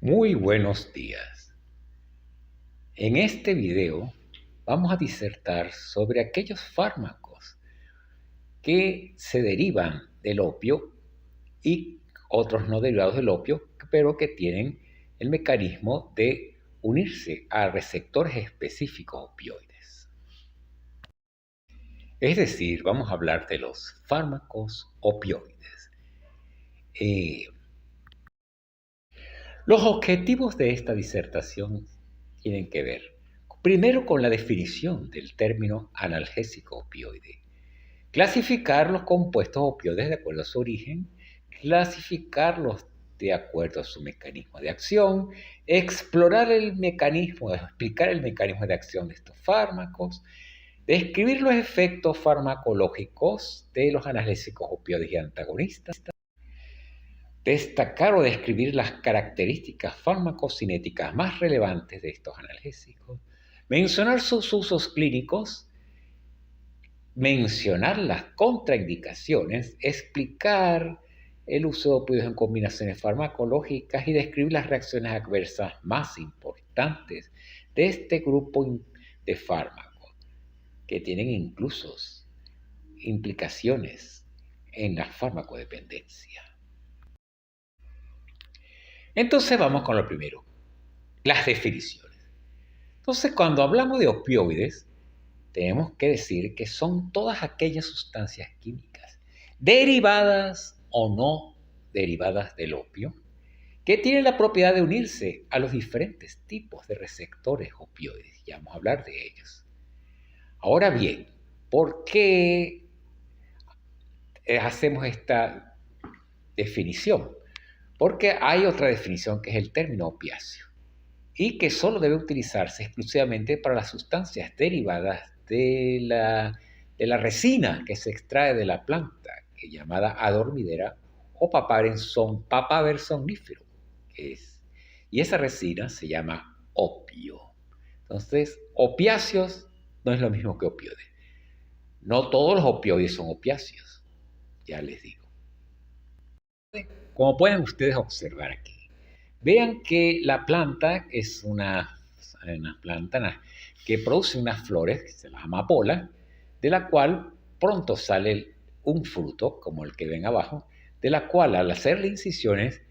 Muy buenos días. En este video vamos a disertar sobre aquellos fármacos que se derivan del opio y otros no derivados del opio, pero que tienen el mecanismo de unirse a receptores específicos opioides. Es decir, vamos a hablar de los fármacos opioides. Los objetivos de esta disertación tienen que ver, primero, con la definición del término analgésico opioide, clasificar los compuestos opioides de acuerdo a su origen, clasificarlos de acuerdo a su mecanismo de acción, explicar el mecanismo de acción de estos fármacos, describir los efectos farmacológicos de los analgésicos opioides y antagonistas, destacar o describir las características farmacocinéticas más relevantes de estos analgésicos, mencionar sus usos clínicos, mencionar las contraindicaciones, explicar el uso de opioides en combinaciones farmacológicas y describir las reacciones adversas más importantes de este grupo de fármacos, que tienen incluso implicaciones en la farmacodependencia. Entonces vamos con lo primero, las definiciones. Entonces, cuando hablamos de opioides, tenemos que decir que son todas aquellas sustancias químicas, derivadas o no derivadas del opio, que tienen la propiedad de unirse a los diferentes tipos de receptores opioides. Ya vamos a hablar de ellos. Ahora bien, ¿por qué hacemos esta definición? Porque hay otra definición que es el término opiáceo y que solo debe utilizarse exclusivamente para las sustancias derivadas de la resina que se extrae de la planta, que es llamada adormidera o papaver somnífero, y esa resina se llama opio. Entonces, opiáceos no es lo mismo que opioides. No todos los opioides son opiáceos, ya les digo. Como pueden ustedes observar aquí, vean que la planta es una planta que produce unas flores, que se llama amapola, de la cual pronto sale un fruto, como el que ven abajo, de la cual al hacerle incisiones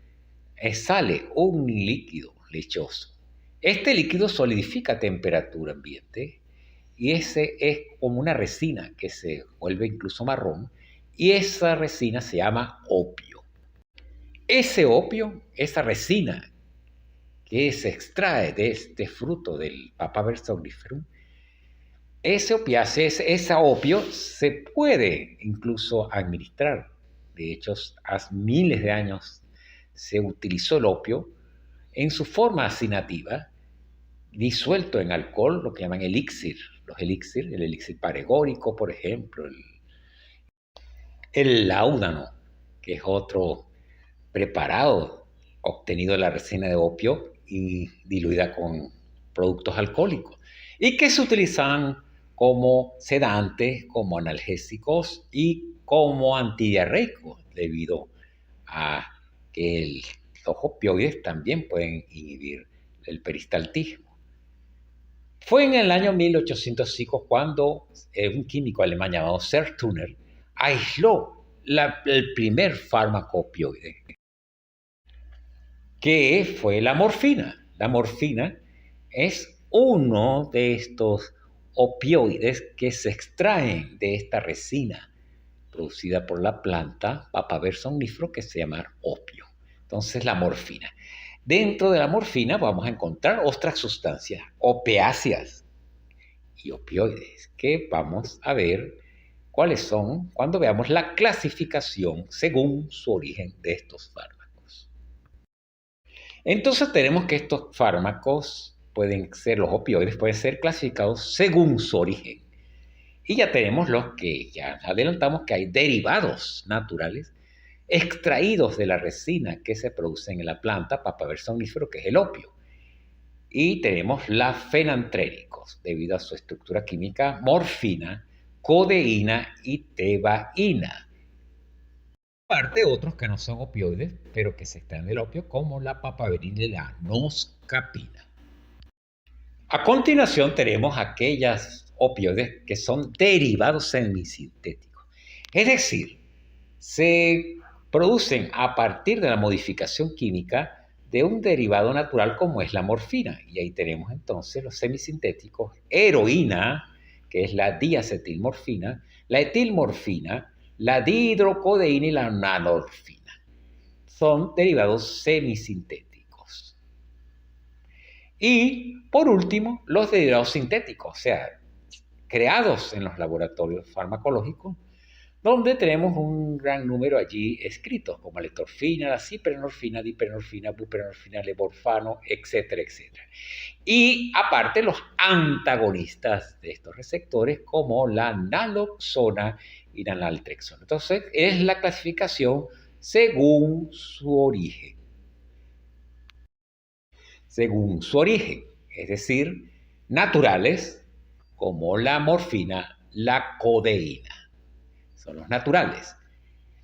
sale un líquido lechoso. Este líquido solidifica a temperatura ambiente y ese es como una resina que se vuelve incluso marrón, y esa resina se llama opio. Ese opio, esa resina que se extrae de este fruto del Papaver somniferum, ese opio se puede incluso administrar. De hecho, hace miles de años se utilizó el opio en su forma así nativa, disuelto en alcohol, lo que llaman elixir. El elixir paregórico, por ejemplo, el láudano, que es otro preparado obtenido de la resina de opio y diluida con productos alcohólicos, y que se utilizaban como sedantes, como analgésicos y como antidiarreicos, debido a que los opioides también pueden inhibir el peristaltismo. Fue en el año 1805 cuando un químico alemán llamado Sertürner aisló el primer fármaco opioide, que fue la morfina. La morfina es uno de estos opioides que se extraen de esta resina producida por la planta Papaver somnífero, que se llama opio. Entonces, la morfina. Dentro de la morfina vamos a encontrar otras sustancias opiáceas y opioides, que vamos a ver cuáles son cuando veamos la clasificación según su origen de estos fármacos. Entonces tenemos que estos fármacos los opioides pueden ser clasificados según su origen. Y ya tenemos los que ya adelantamos, que hay derivados naturales extraídos de la resina que se producen en la planta Papaver somnífero, que es el opio. Y tenemos la fenantrénicos, debido a su estructura química, morfina, codeína y tebaína. Aparte, otros que no son opioides, pero que se extraen del opio, como la papaverina y la noscapina. A continuación tenemos aquellas opioides que son derivados semisintéticos. Es decir, se producen a partir de la modificación química de un derivado natural como es la morfina. Y ahí tenemos entonces los semisintéticos, heroína, que es la diacetilmorfina, la etilmorfina, la dihidrocodeína y la nanorfina. Son derivados semisintéticos. Y por último, los derivados sintéticos, o sea, creados en los laboratorios farmacológicos, donde tenemos un gran número allí escritos, como la etorfina, la ciprenorfina, diprenorfina, buprenorfina, levorfano, etcétera, etcétera. Y aparte los antagonistas de estos receptores, como la naloxona y la naltrexona. Entonces, es la clasificación según su origen. Según su origen, es decir, naturales, como la morfina, la codeína. Son los naturales.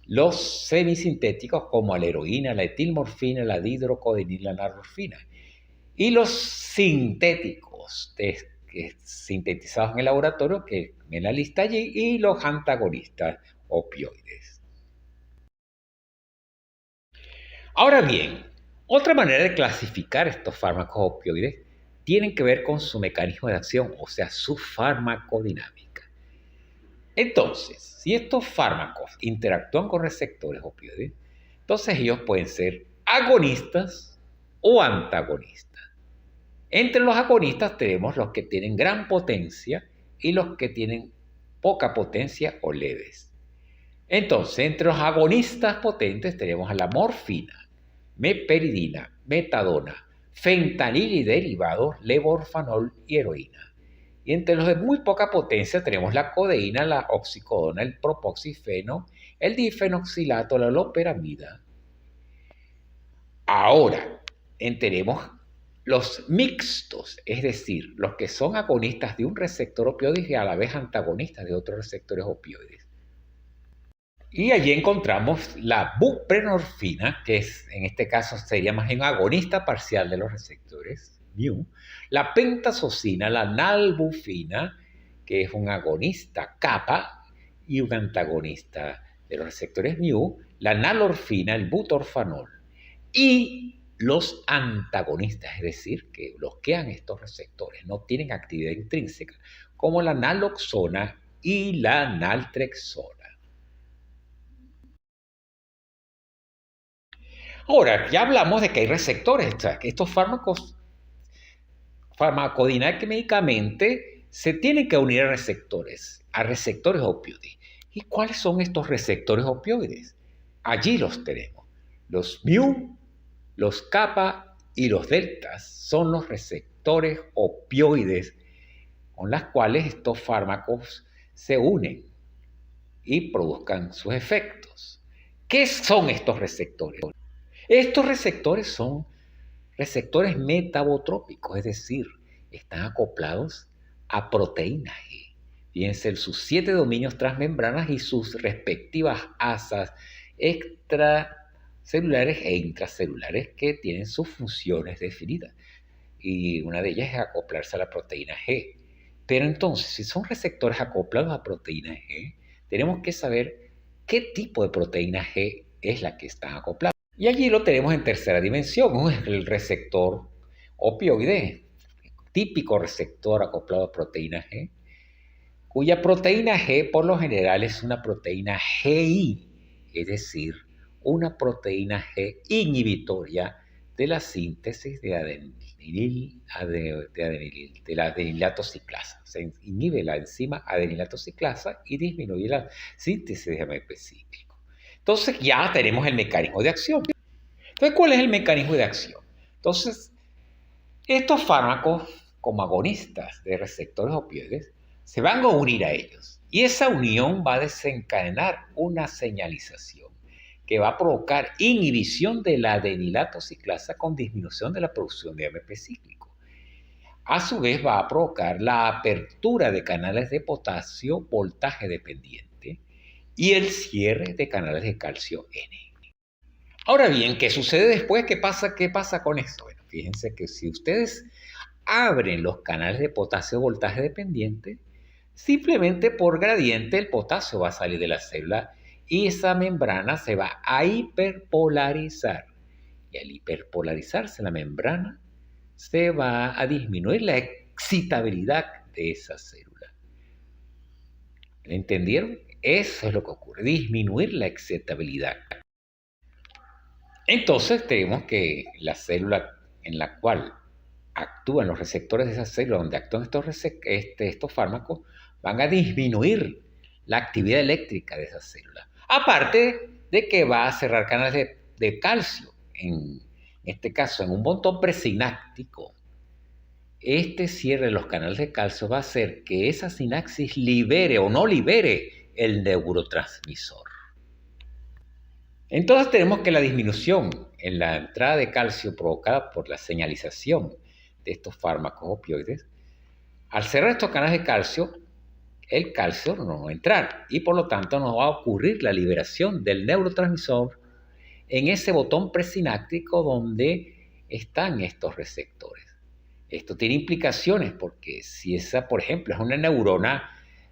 Los semisintéticos como la heroína, la etilmorfina, la dihidrocodeína y la nanorfina. Y los sintéticos, sintetizados en el laboratorio, que en la lista allí, y los antagonistas opioides. Ahora bien, otra manera de clasificar estos fármacos opioides tienen que ver con su mecanismo de acción, o sea, su farmacodinámica. Entonces, si estos fármacos interactúan con receptores opioides, entonces ellos pueden ser agonistas o antagonistas. Entre los agonistas tenemos los que tienen gran potencia y los que tienen poca potencia o leves. Entonces, entre los agonistas potentes tenemos a la morfina, meperidina, metadona, fentanil y derivados, levorfanol y heroína. Y entre los de muy poca potencia tenemos la codeína, la oxicodona, el propoxifeno, el difenoxilato, la loperamida. Ahora, tenemos los mixtos, es decir, los que son agonistas de un receptor opioide y a la vez antagonistas de otros receptores opioides. Y allí encontramos la buprenorfina, que en este caso sería más bien agonista parcial de los receptores mu, la pentazocina, la nalbufina, que es un agonista kappa y un antagonista de los receptores mu, la nalorfina, el butorfanol, y los antagonistas, es decir, que bloquean estos receptores, no tienen actividad intrínseca, como la naloxona y la naltrexona. Ahora, ya hablamos de que hay receptores, o sea, que estos fármacos farmacodinámicamente se tienen que unir a receptores opioides. ¿Y cuáles son estos receptores opioides? Allí los tenemos. Los mu, los kappa y los deltas son los receptores opioides con los cuales estos fármacos se unen y produzcan sus efectos. ¿Qué son estos receptores? Estos receptores son receptores metabotrópicos, es decir, están acoplados a proteínas G, fíjense sus 7 dominios transmembranas y sus respectivas asas extracelulares e intracelulares que tienen sus funciones definidas. Y una de ellas es acoplarse a la proteína G. Pero entonces, si son receptores acoplados a proteína G, tenemos que saber qué tipo de proteína G es la que está acoplada. Y allí lo tenemos en tercera dimensión, el receptor opioide, típico receptor acoplado a proteína G, cuya proteína G por lo general es una proteína GI, es decir, una proteína G inhibitoria de la síntesis de la adenilato ciclasa. Se inhibe la enzima adenilato ciclasa y disminuye la síntesis de AMP cíclico. Entonces ya tenemos el mecanismo de acción. Entonces, ¿cuál es el mecanismo de acción? Entonces, estos fármacos, como agonistas de receptores opioides, se van a unir a ellos. Y esa unión va a desencadenar una señalización que va a provocar inhibición de la adenilato ciclasa con disminución de la producción de AMP cíclico. A su vez va a provocar la apertura de canales de potasio voltaje dependiente y el cierre de canales de calcio N. Ahora bien, ¿qué sucede después? ¿Qué pasa con esto? Bueno, fíjense que si ustedes abren los canales de potasio voltaje dependiente, simplemente por gradiente el potasio va a salir de la célula y esa membrana se va a hiperpolarizar. Y al hiperpolarizarse la membrana, se va a disminuir la excitabilidad de esa célula. ¿Entendieron? Eso es lo que ocurre, disminuir la excitabilidad. Entonces tenemos que la célula en la cual actúan los receptores de esa célula, donde actúan estos fármacos, van a disminuir la actividad eléctrica de esa célula. Aparte de que va a cerrar canales de calcio, en este caso en un botón presináptico. Este cierre de los canales de calcio va a hacer que esa sinapsis libere o no libere el neurotransmisor. Entonces tenemos que la disminución en la entrada de calcio provocada por la señalización de estos fármacos opioides, al cerrar estos canales de calcio, el calcio no va a entrar y por lo tanto no va a ocurrir la liberación del neurotransmisor en ese botón presináptico donde están estos receptores. Esto tiene implicaciones porque si esa, por ejemplo, es una neurona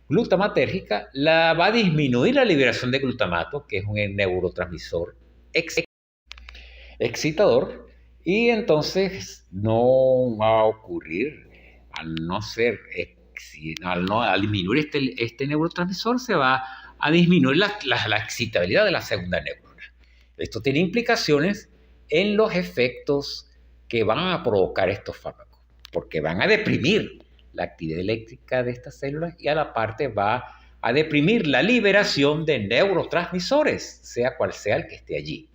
glutamatérgica, la va a disminuir la liberación de glutamato, que es un neurotransmisor excitador, y entonces no va a ocurrir, al disminuir este neurotransmisor, se va a disminuir la excitabilidad de la segunda neurona. Esto tiene implicaciones en los efectos que van a provocar estos fármacos, porque van a deprimir la actividad eléctrica de estas células y a la parte va a deprimir la liberación de neurotransmisores, sea cual sea el que esté allí.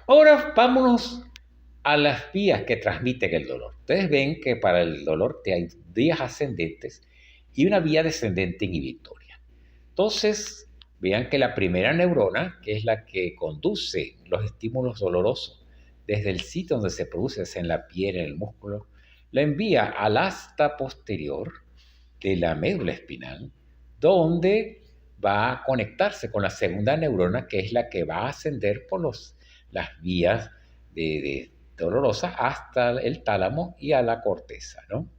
Ahora vámonos a las vías que transmiten el dolor. Ustedes ven que para el dolor hay vías ascendentes y una vía descendente inhibitoria. Entonces, vean que la primera neurona, que es la que conduce los estímulos dolorosos desde el sitio donde se produce, en la piel, en el músculo, la envía al asta posterior de la médula espinal, donde va a conectarse con la segunda neurona, que es la que va a ascender por las vías dolorosas hasta el tálamo y a la corteza, ¿no?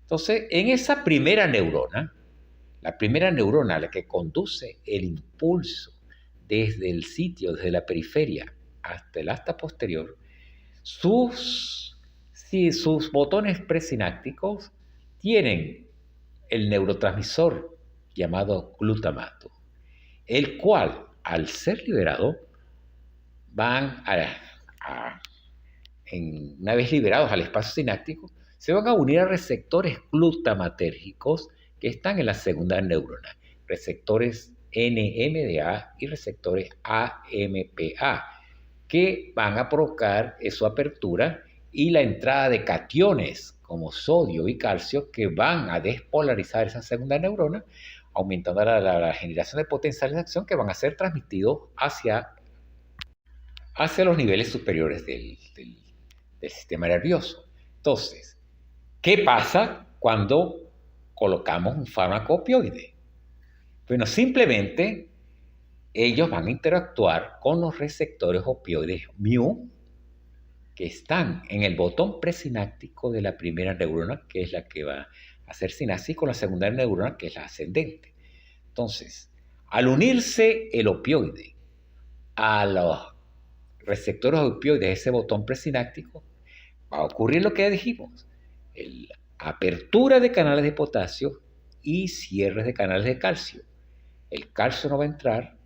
Entonces, en esa primera neurona, la primera neurona, la que conduce el impulso desde el sitio, desde la periferia hasta el asta posterior, sus botones presinápticos tienen el neurotransmisor llamado glutamato, el cual, al ser liberado, van una vez liberados al espacio sináptico, se van a unir a receptores glutamatérgicos que están en la segunda neurona, receptores NMDA y receptores AMPA, que van a provocar su apertura y la entrada de cationes como sodio y calcio que van a despolarizar esa segunda neurona, aumentando la generación de potenciales de acción que van a ser transmitidos hacia los niveles superiores del sistema nervioso. Entonces, ¿qué pasa cuando colocamos un fármaco opioide? Bueno, simplemente ellos van a interactuar con los receptores opioides mu que están en el botón presináptico de la primera neurona, que es la que va a hacer sinapsis, con la segunda neurona, que es la ascendente. Entonces, al unirse el opioide a los receptores opioides de ese botón presináptico, va a ocurrir lo que ya dijimos, la apertura de canales de potasio y cierres de canales de calcio. El calcio no va a entrar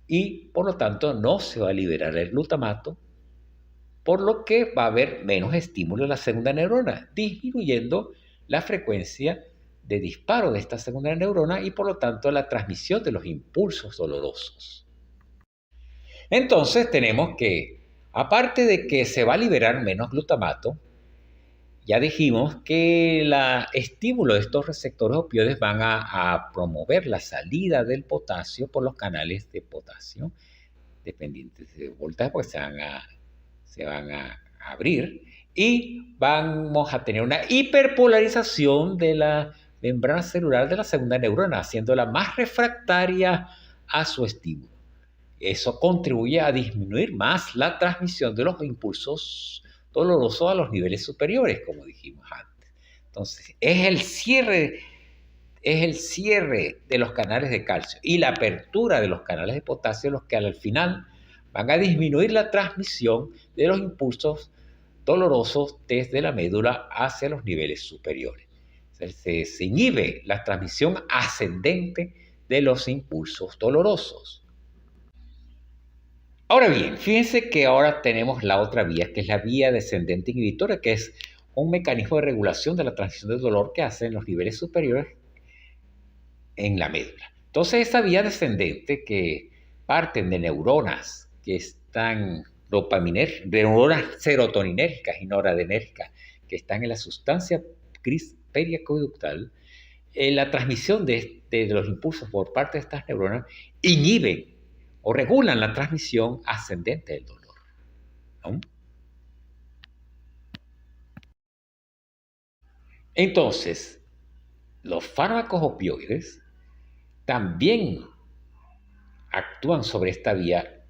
y por lo tanto no se va a liberar el glutamato, por lo que va a haber menos estímulo en la segunda neurona, disminuyendo la frecuencia de disparo de esta segunda neurona y por lo tanto la transmisión de los impulsos dolorosos. Entonces tenemos que, aparte de que se va a liberar menos glutamato, ya dijimos que el estímulo de estos receptores opioides van a promover la salida del potasio por los canales de potasio dependientes de voltaje, porque se van a abrir y vamos a tener una hiperpolarización de la membrana celular de la segunda neurona, haciéndola más refractaria a su estímulo. Eso contribuye a disminuir más la transmisión de los impulsos dolorosos a los niveles superiores, como dijimos antes. Entonces, es el cierre de los canales de calcio y la apertura de los canales de potasio los que al final van a disminuir la transmisión de los impulsos dolorosos desde la médula hacia los niveles superiores. Se inhibe la transmisión ascendente de los impulsos dolorosos. Ahora bien, fíjense que ahora tenemos la otra vía, que es la vía descendente inhibitoria, que es un mecanismo de regulación de la transmisión del dolor que hacen los niveles superiores en la médula. Entonces, esa vía descendente que parten de neuronas que están neuronas serotoninérgicas y noradrenérgicas que están en la sustancia periaqueductal, la transmisión de los impulsos por parte de estas neuronas inhiben o regulan la transmisión ascendente del dolor, ¿no? Entonces, los fármacos opioides también actúan sobre esta vía,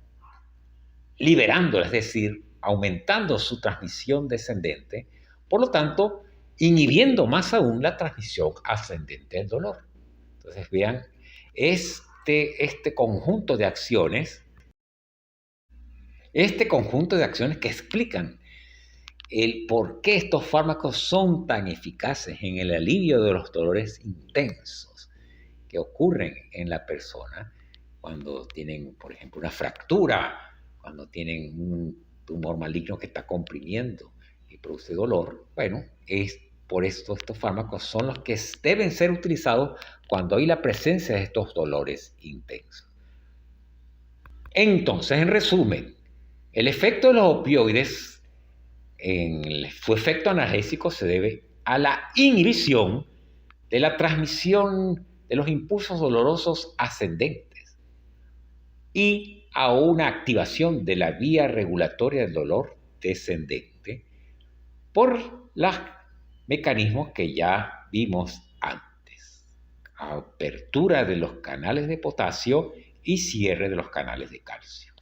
liberándola, es decir, aumentando su transmisión descendente, por lo tanto, inhibiendo más aún la transmisión ascendente del dolor. Entonces, vean, este conjunto de acciones que explican el por qué estos fármacos son tan eficaces en el alivio de los dolores intensos que ocurren en la persona cuando tienen, por ejemplo, una fractura, cuando tienen un tumor maligno que está comprimiendo y produce dolor. Bueno, es por esto estos fármacos son los que deben ser utilizados cuando hay la presencia de estos dolores intensos. Entonces, en resumen, el efecto de los opioides, su efecto analgésico se debe a la inhibición de la transmisión de los impulsos dolorosos ascendentes y a una activación de la vía regulatoria del dolor descendente por los mecanismos que ya vimos antes. Apertura de los canales de potasio y cierre de los canales de calcio.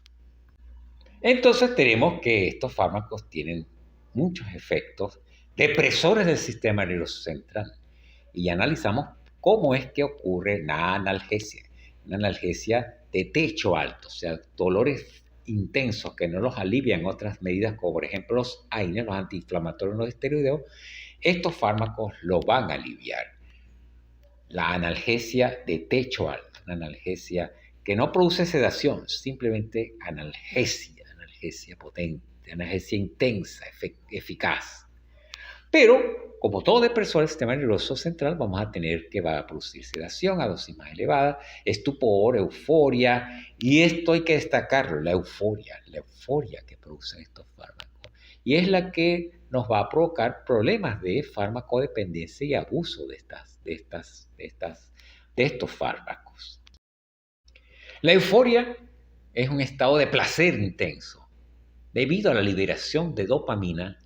Entonces tenemos que estos fármacos tienen muchos efectos depresores del sistema nervioso central y analizamos cómo es que ocurre la analgesia. Una analgesia de techo alto, o sea, dolores intensos que no los alivian otras medidas como por ejemplo los AINES, los antiinflamatorios no esteroideos. Estos fármacos lo van a aliviar. La analgesia de techo alto, una analgesia que no produce sedación, simplemente analgesia potente, analgesia intensa, eficaz. Pero, como todo depresor del sistema nervioso central, vamos a tener que va a producir sedación a dosis más elevadas, estupor, euforia, y esto hay que destacarlo, la euforia que producen estos fármacos. Y es la que nos va a provocar problemas de farmacodependencia y abuso de estos fármacos. La euforia es un estado de placer intenso debido a la liberación de dopamina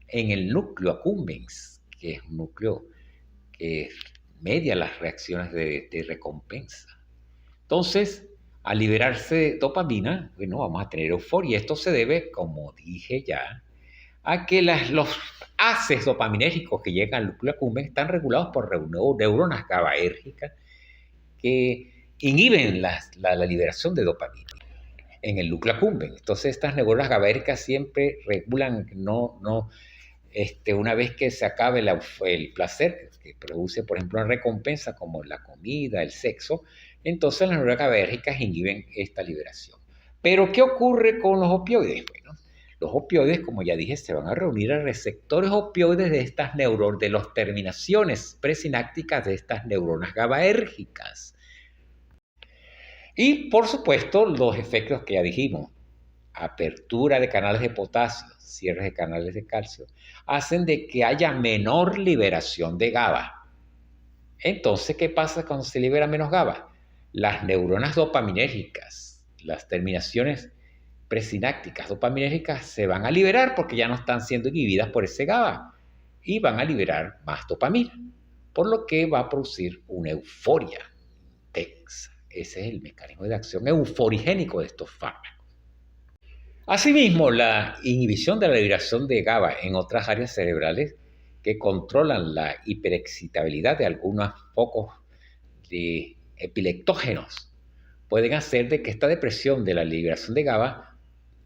en el núcleo accumbens, que es un núcleo que media las reacciones de recompensa. Entonces, al liberarse dopamina, bueno, vamos a tener euforia. Esto se debe, como dije ya, a que los haces dopaminérgicos que llegan al núcleo accumbens están regulados por neuronas GABAérgicas que inhiben la liberación de dopamina en el núcleo accumbens. Entonces, estas neuronas GABAérgicas siempre regulan, una vez que se acabe el placer que produce, por ejemplo, una recompensa como la comida, el sexo, entonces las neuronas GABAérgicas inhiben esta liberación. Pero, ¿qué ocurre con los opioides? Bueno, los opioides, como ya dije, se van a reunir a receptores opioides de estas neuronas, de las terminaciones presinápticas de estas neuronas GABAérgicas. Y, por supuesto, los efectos que ya dijimos, apertura de canales de potasio, cierres de canales de calcio, hacen de que haya menor liberación de GABA. Entonces, ¿qué pasa cuando se libera menos GABA? Las neuronas dopaminérgicas, las terminaciones presinápticas dopaminérgicas se van a liberar porque ya no están siendo inhibidas por ese GABA y van a liberar más dopamina. por lo que va a producir una euforia intensa. Ese es el mecanismo de acción euforigénico de estos fármacos. Asimismo, la inhibición de la liberación de GABA en otras áreas cerebrales que controlan la hiperexcitabilidad de algunos focos de epileptógenos pueden hacer de que esta depresión de la liberación de GABA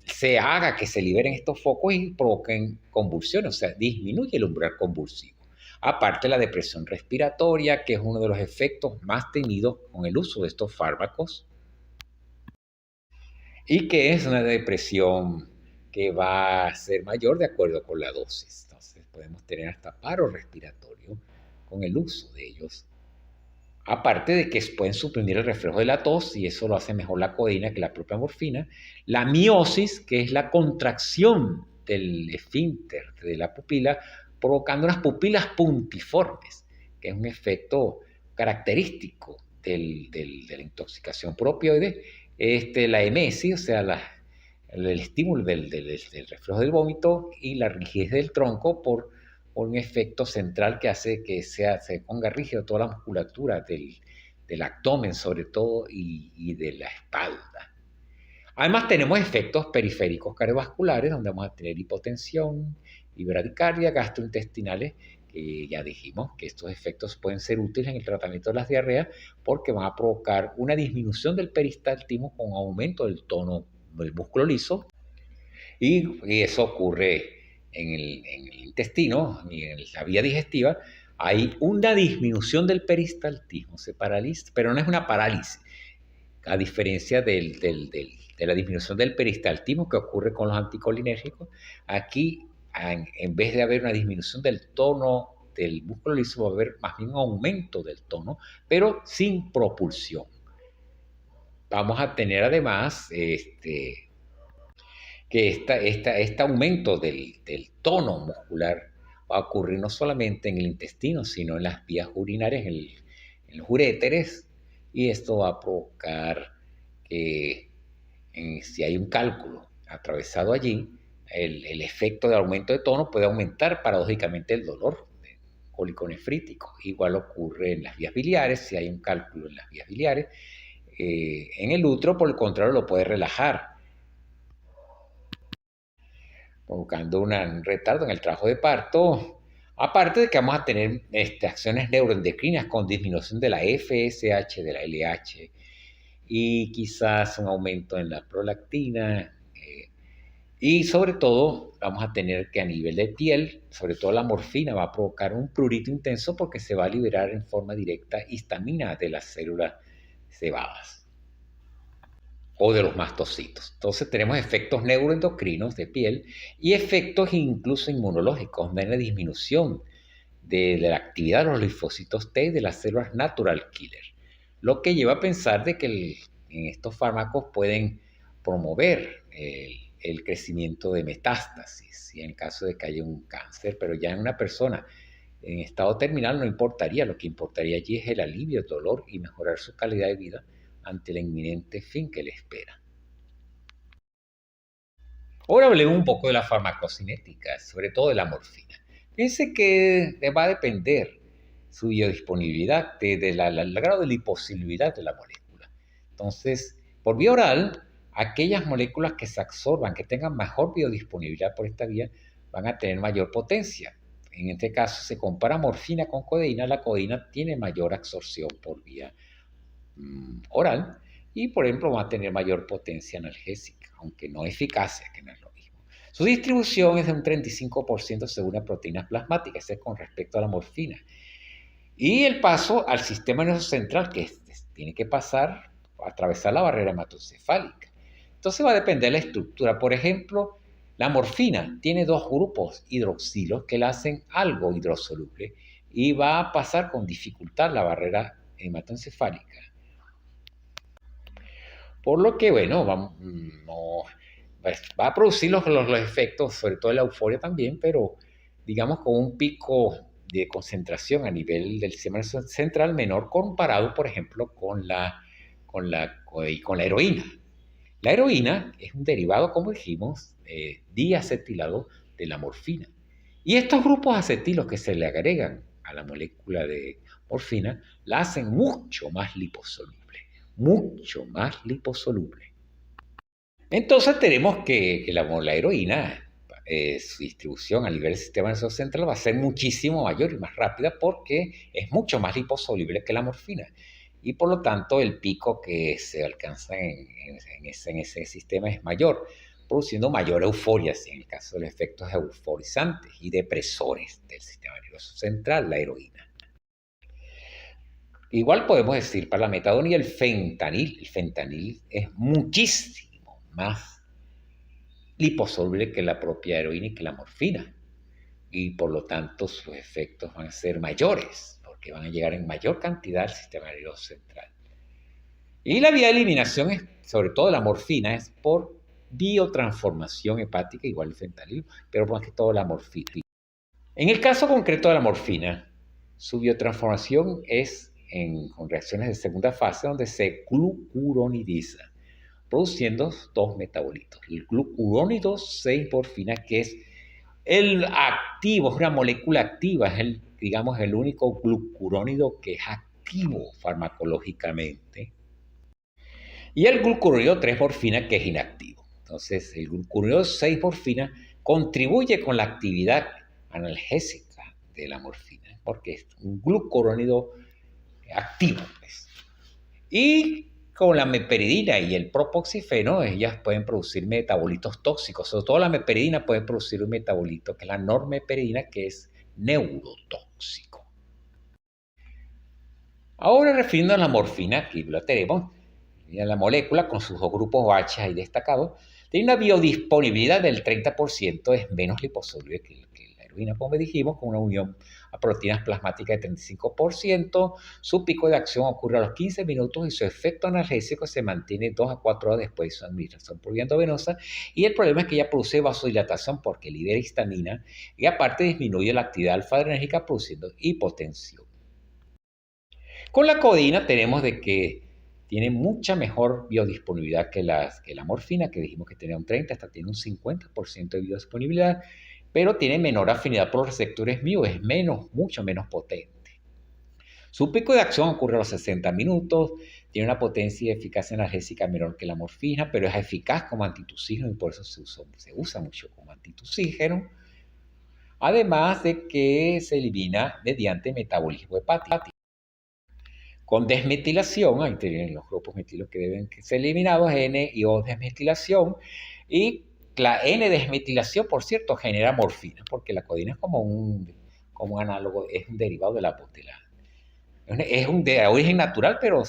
se haga que se liberen estos focos y provoquen convulsiones, o sea, disminuye el umbral convulsivo. Aparte, la depresión respiratoria, que es uno de los efectos más temidos con el uso de estos fármacos, y que es una depresión que va a ser mayor de acuerdo con la dosis. Entonces, podemos tener hasta paro respiratorio con el uso de ellos. Aparte de que pueden suprimir el reflejo de la tos, y eso lo hace mejor la codeína que la propia morfina. La miosis, que es la contracción del esfínter de la pupila, provocando unas pupilas puntiformes, que es un efecto característico de la intoxicación por opioides. La emesis, o sea, el estímulo del reflejo del vómito, y la rigidez del tronco por un efecto central que hace que se ponga rígido toda la musculatura del abdomen sobre todo y de la espalda. Además tenemos efectos periféricos cardiovasculares, donde vamos a tener hipotensión y bradicardia, gastrointestinales, que ya dijimos que estos efectos pueden ser útiles en el tratamiento de las diarreas porque van a provocar una disminución del peristaltismo con aumento del tono del músculo liso, y eso ocurre en el intestino y en la vía digestiva. Hay una disminución del peristaltismo, se paraliza, pero no es una parálisis, a diferencia de la disminución del peristaltismo que ocurre con los anticolinérgicos. Aquí, en vez de haber una disminución del tono del músculo liso, va a haber más bien un aumento del tono, pero sin propulsión. Vamos a tener además que este aumento del tono muscular va a ocurrir no solamente en el intestino, sino en las vías urinarias, en los uréteres, y esto va a provocar que si hay un cálculo atravesado allí, el efecto de aumento de tono puede aumentar paradójicamente el dolor cólico nefrítico. Igual ocurre en las vías biliares, si hay un cálculo en las vías biliares. En el útero, por el contrario, lo puede relajar, provocando un retardo en el trabajo de parto. Aparte de que vamos a tener acciones neuroendocrinas con disminución de la FSH, de la LH, y quizás un aumento en la prolactina. Y sobre todo vamos a tener que a nivel de piel, sobre todo la morfina va a provocar un prurito intenso porque se va a liberar en forma directa histamina de las células sebadas o de los mastocitos. Entonces tenemos efectos neuroendocrinos de piel y efectos incluso inmunológicos, de la disminución de la actividad de los linfocitos T de las células natural killer, lo que lleva a pensar de que estos fármacos pueden promover el crecimiento de metástasis, y en caso de que haya un cáncer, pero ya en una persona en estado terminal no importaría, lo que importaría allí es el alivio del dolor y mejorar su calidad de vida ante el inminente fin que le espera. Ahora hablemos un poco de la farmacocinética, sobre todo de la morfina. Fíjense que va a depender su biodisponibilidad del grado de liposilidad de la molécula. Entonces, por vía oral, aquellas moléculas que se absorban, que tengan mejor biodisponibilidad por esta vía, van a tener mayor potencia. En este caso, se compara morfina con codeína. La codeína tiene mayor absorción por vía oral y, por ejemplo, va a tener mayor potencia analgésica, aunque no eficacia, que no es lo mismo. Su distribución es de un 35% según las proteínas plasmáticas, ese es con respecto a la morfina. Y el paso al sistema nervioso central, que tiene que pasar, atravesar la barrera hematoencefálica. Entonces va a depender de la estructura. Por ejemplo, la morfina tiene dos grupos hidroxilos que la hacen algo hidrosoluble y va a pasar con dificultad la barrera hematoencefálica. Por lo que, bueno, va a producir los efectos, sobre todo la euforia también, pero digamos con un pico de concentración a nivel del sistema central menor comparado, por ejemplo, con la heroína. La heroína es un derivado, como dijimos, diacetilado de la morfina. Y estos grupos acetilos que se le agregan a la molécula de morfina, la hacen mucho más liposoluble, mucho más liposoluble. Entonces tenemos que la heroína, su distribución a nivel del sistema nervioso central va a ser muchísimo mayor y más rápida porque es mucho más liposoluble que la morfina. Y por lo tanto el pico que se alcanza en ese sistema es mayor, produciendo mayor euforia, en el caso de los efectos euforizantes y depresores del sistema nervioso central, la heroína. Igual podemos decir para la metadona y el fentanil. El fentanil es muchísimo más liposoluble que la propia heroína y que la morfina. Y por lo tanto sus efectos van a ser mayores, porque van a llegar en mayor cantidad al sistema nervioso central. Y la vía de eliminación, es, sobre todo la morfina, es por biotransformación hepática, igual el fentanil, pero más que todo la morfina. En el caso concreto de la morfina, su biotransformación es con reacciones de segunda fase donde se glucuronidiza, produciendo dos metabolitos. El glucurónido 6-morfina, que es el activo, es una molécula activa, es el único glucurónido que es activo farmacológicamente. Y el glucurónido 3-morfina, que es inactivo. Entonces, el glucurónido 6-morfina contribuye con la actividad analgésica de la morfina, porque es un glucurónido activo. Pues. Y con la meperidina y el propoxifeno, ellas pueden producir metabolitos tóxicos. Sobre todo la meperidina puede producir un metabolito que es la normeperidina, que es neurotóxico. Ahora, refiriendo a la morfina, aquí la tenemos, la molécula con sus dos grupos OH ahí destacados, tiene una biodisponibilidad del 30%, es menos liposoluble que la heroína, como dijimos, con una unión a proteínas plasmáticas de 35%. Su pico de acción ocurre a los 15 minutos y su efecto analgésico se mantiene 2 a 4 horas después de su administración por vía endovenosa. Y el problema es que ella produce vasodilatación porque libera histamina y aparte disminuye la actividad alfa-adrenérgica produciendo hipotensión. Con la codeína tenemos de que tiene mucha mejor biodisponibilidad que la morfina, que dijimos que tenía un 30, hasta tiene un 50% de biodisponibilidad, pero tiene menor afinidad por los receptores MIO, es mucho menos potente. Su pico de acción ocurre a los 60 minutos, tiene una potencia y eficacia analgésica menor que la morfina, pero es eficaz como antitusígeno y por eso se usa mucho como antitusígeno. Además de que se elimina mediante metabolismo hepático. Con desmetilación, ahí tienen los grupos metilos que deben ser eliminados, N y O desmetilación, y la N-desmetilación, por cierto, genera morfina, porque la codeína es como un análogo, es un derivado de la butila. Es de origen natural, pero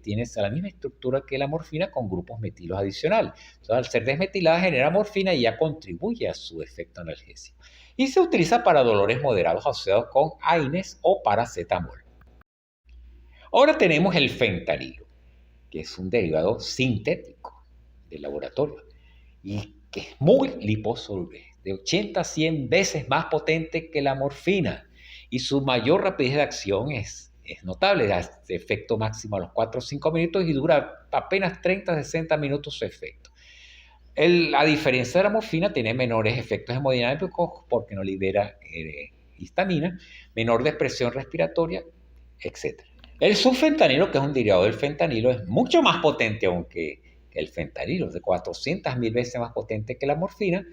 tiene la misma estructura que la morfina con grupos metilos adicionales. Entonces, al ser desmetilada, genera morfina y ya contribuye a su efecto analgésico. Y se utiliza para dolores moderados asociados con AINES o paracetamol. Ahora tenemos el fentanilo, que es un derivado sintético del laboratorio y que es muy liposoluble, de 80 a 100 veces más potente que la morfina, y su mayor rapidez de acción es notable, da efecto máximo a los 4 o 5 minutos y dura apenas 30 a 60 minutos su efecto. A diferencia de la morfina, tiene menores efectos hemodinámicos porque no libera histamina, menor depresión respiratoria, etc. El sulfentanilo, que es un derivado del fentanilo, es mucho más potente aún que el fentanilo, es de 400.000 veces más potente que la morfina,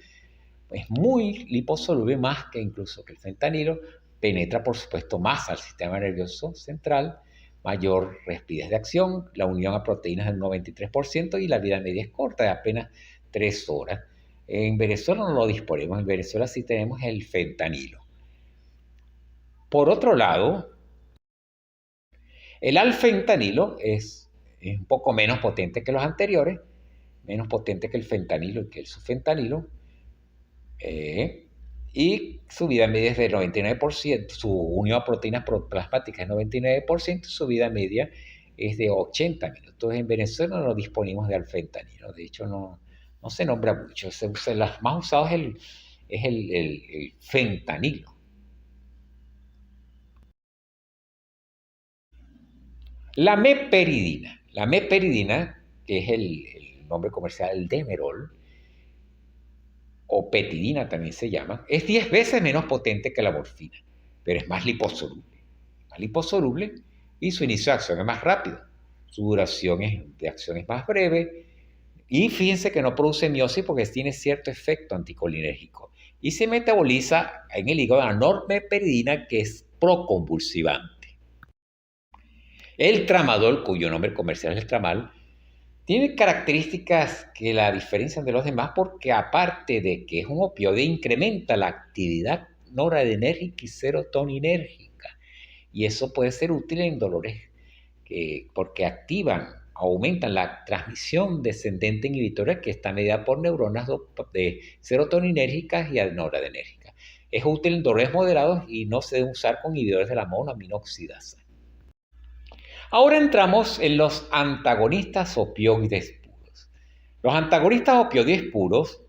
es muy liposoluble, más que incluso que el fentanilo, penetra por supuesto más al sistema nervioso central, mayor rapidez de acción, la unión a proteínas del 93% y la vida media es corta, de apenas 3 horas. En Venezuela no lo disponemos, en Venezuela sí tenemos el fentanilo. Por otro lado, el alfentanilo es un poco menos potente que los anteriores, menos potente que el fentanilo y que el sulfentanilo, y su vida media es de 99%, su unión a proteínas plasmáticas es 99%, y su vida media es de 80 minutos. En Venezuela no disponemos de alfentanilo, de hecho no se nombra mucho, las más usadas es el fentanilo. La meperidina. La meperidina, que es el nombre comercial, el Demerol, o petidina también se llama, es 10 veces menos potente que la morfina, pero es más liposoluble y su inicio de acción es más rápido. Su duración de acción es más breve y fíjense que no produce miosis porque tiene cierto efecto anticolinérgico y se metaboliza en el hígado la normeperidina, que es proconvulsivante. El tramadol, cuyo nombre comercial es el tramal, tiene características que la diferencian de los demás porque aparte de que es un opioide, incrementa la actividad noradrenérgica y serotoninérgica. Y eso puede ser útil en dolores porque aumentan la transmisión descendente inhibitoria que está medida por neuronas de serotoninérgicas y noradrenérgicas. Es útil en dolores moderados y no se debe usar con inhibidores de la monoaminoxidasa. Ahora entramos en los antagonistas opioides puros. Los antagonistas opioides puros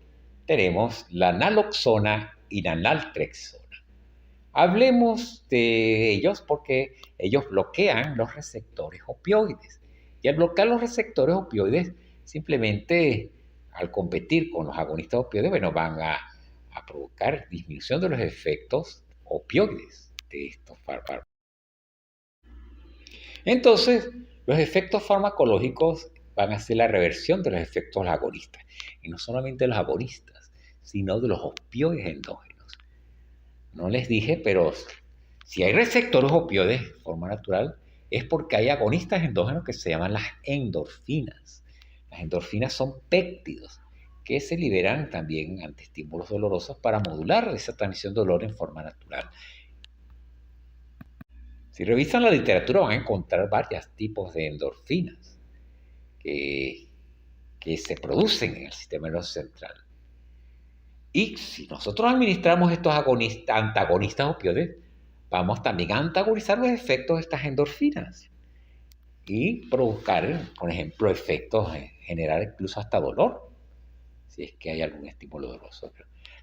tenemos la naloxona y la naltrexona. Hablemos de ellos porque ellos bloquean los receptores opioides. Y al bloquear los receptores opioides, simplemente al competir con los agonistas opioides, bueno, van a provocar disminución de los efectos opioides de estos fármacos. Entonces, los efectos farmacológicos van a ser la reversión de los efectos agonistas. Y no solamente de los agonistas, sino de los opioides endógenos. No les dije, pero si hay receptores opioides de forma natural, es porque hay agonistas endógenos que se llaman las endorfinas. Las endorfinas son péptidos que se liberan también ante estímulos dolorosos para modular esa transmisión de dolor en forma natural. Si revisan la literatura van a encontrar varios tipos de endorfinas que se producen en el sistema nervioso central. Y si nosotros administramos estos antagonistas opioides, vamos también a antagonizar los efectos de estas endorfinas y provocar, por ejemplo, efectos, generar incluso hasta dolor, si es que hay algún estímulo doloroso.